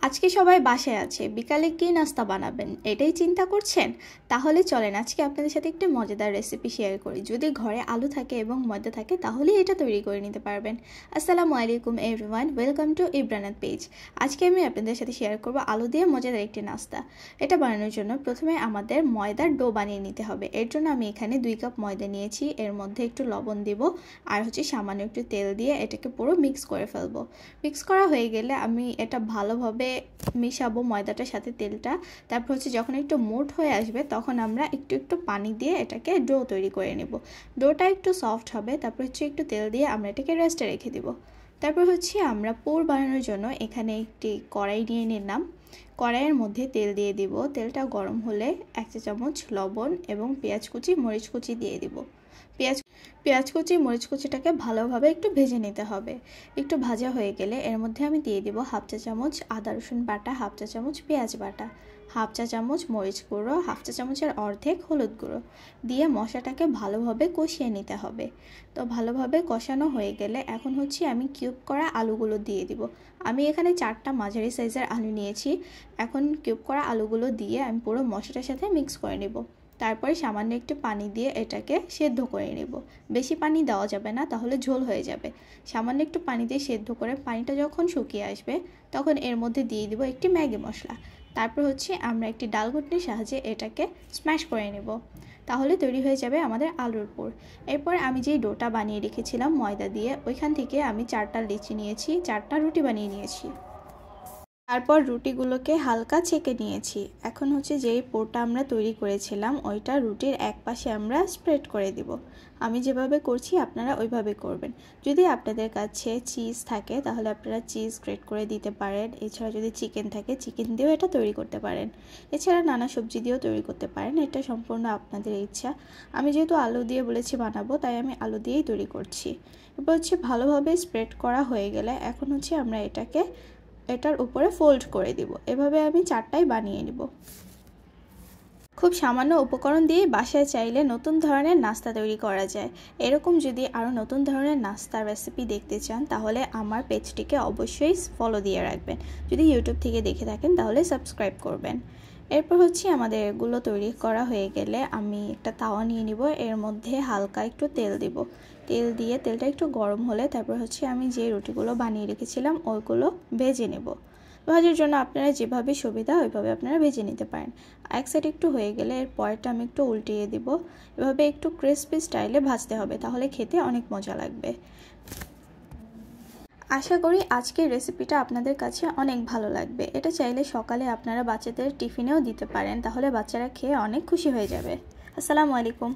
আজকে সবাই বাসায় আছে, বিকালে কি নাস্তা বানাবেন এটাই চিন্তা করছেন? তাহলে চলেন আজকে আপনাদের সাথে একটি মজাদার রেসিপি শেয়ার করি। যদি ঘরে আলু থাকে এবং ময়দা থাকে তাহলে এটা তৈরি করে নিতে পারবেন। আসসালামু আলাইকুম এভরিওয়ান, ওয়েলকাম টু ইব্রানাত পেজ। আজকে আমি আপনাদের সাথে শেয়ার করব আলু দিয়ে মজাদার একটি নাস্তা। এটা বানানোর জন্য প্রথমে আমাদের ময়দার ডো বানিয়ে নিতে হবে। এর জন্য আমি এখানে 2 কাপ ময়দা নিয়েছি। এর মধ্যে একটু লবণ দিব আর সামান্য একটু তেল দিয়ে এটাকে পুরো মিক্স করে ফেলবো। মিক্স করা হয়ে গেলে আমি এটা ভালোভাবে মিশাবো ময়দাটার সাথে তেলটা। তারপর যখন একটু মোট হয়ে আসবে তখন আমরা একটু একটু পানি দিয়ে এটাকে ডো তৈরি করে নেব। ডোটা একটু সফট হবে, তারপর একটু তেল দিয়ে আমরা এটাকে রেস্টে রেখে দিব। তারপর আমরা পুর বানানোর জন্য এখানে একটি কড়াই নিয়ে নিলাম। কড়াইয়ের মধ্যে তেল দিয়ে দিব। তেলটা গরম হলে 1 চা চামচ লবণ এবং পেঁয়াজ কুচি মরিচ কুচি দিয়ে দিব। পেঁয়াজ কুচি মরিচ কুচিটাকে ভালোভাবে একটু ভেজে নিতে হবে। একটু ভাজা হয়ে গেলে এর মধ্যে আমি দিয়ে দিব 1/2 চা চামচ আদা রসুন বাটা, 1/2 চা চামচ পেঁয়াজ বাটা, 1/2 চা চামচ মরিচ গুঁড়ো, 1/2 চা চামচের অর্ধেক হলুদ গুঁড়ো দিয়ে মশলাটাকে ভালোভাবে কষিয়ে নিতে হবে। তো ভালোভাবে কষানো হয়ে গেলে এখন আমি কিউব করা আলুগুলো দিয়ে দিব। আমি এখানে 4টা মাঝারি সাইজের আলু নিয়েছি। এখন কিউব করা আলুগুলো দিয়ে আমি পুরো মশলাটার সাথে মিক্স করে নেব। তারপরে সামান্য একটু পানি দিয়ে এটাকে সেদ্ধ করে নেব। বেশি পানি দেওয়া যাবে না, তাহলে ঝোল হয়ে যাবে। সামান্য একটু পানি দিয়ে সেদ্ধ করে পানিটা যখন শুকিয়ে আসবে তখন এর মধ্যে দিয়ে দিব একটি ম্যাগি মশলা। তারপর আমরা একটি ডাল ঘুটনির সাহায্যে এটাকে স্ম্যাশ করে নেব। তাহলে তৈরি হয়ে যাবে আমাদের আলুর পুর। এরপর আমি যেই ডোটা বানিয়ে রেখেছিলাম ময়দা দিয়ে, ওইখান থেকে আমি 4টা লিচি নিয়েছি, 4টা রুটি বানিয়ে নিয়েছি। তারপর রুটিগুলোকে হালকা ছেঁকে নিয়েছি। এখন যেই পুরটা আমরা তৈরি করেছিলাম ওইটা রুটির এক পাশে আমরা স্প্রেড করে দিব। আমি যেভাবে করছি আপনারা ওইভাবে করবেন। যদি আপনাদের কাছে চিজ থাকে তাহলে আপনারা চিজ গ্রেট করে দিতে পারেন। এছাড়া যদি চিকেন থাকে চিকেন দিয়েও এটা তৈরি করতে পারেন। এছাড়া নানা সবজি দিয়েও তৈরি করতে পারেন, এটা সম্পূর্ণ আপনাদের ইচ্ছা। আমি যেহেতু আলু দিয়ে বলেছি বানাবো তাই আমি আলু দিয়েই তৈরি করছি। এরপর ভালোভাবে স্প্রেড করা হয়ে গেলে এখন আমরা এটার উপরে ফোল্ড করে দিব। এভাবে আমি 4টাই বানিয়ে নিব। খুব সামান্য উপকরণ দিয়ে বাসায় চাইলে নতুন ধরনের নাস্তা তৈরি করা যায়। এরকম যদি আরও নতুন ধরনের নাস্তার রেসিপি দেখতে চান তাহলে আমার পেজটিকে অবশ্যই ফলো দিয়ে রাখবেন। যদি ইউটিউব থেকে দেখে থাকেন তাহলে সাবস্ক্রাইব করবেন। এরপর আমাদের এগুলো তৈরি করা হয়ে গেলে আমি একটা তাওয়া নিয়ে নিব। এর মধ্যে হালকা একটু তেল দিব। তেল দিয়ে তেলটা একটু গরম হলে তারপর আমি যে রুটিগুলো বানিয়ে রেখেছিলাম ওইগুলো ভেজে নেব। ভাজার জন্য আপনারা যেভাবে সুবিধা ওইভাবে আপনারা ভেজে নিতে পারেন। এক সাইড একটু হয়ে গেলে এর পরেরটা আমি একটু উল্টিয়ে দিব। এভাবে একটু ক্রিসপি স্টাইলে ভাজতে হবে, তাহলে খেতে অনেক মজা লাগবে। আশা করি আজকের রেসিপিটা আপনাদের কাছে অনেক ভালো লাগবে। এটা চাইলে সকালে আপনারা বাচ্চাদের টিফিনেও দিতে পারেন, তাহলে বাচ্চারা খেয়ে অনেক খুশি হয়ে যাবে। আসসালামু আলাইকুম।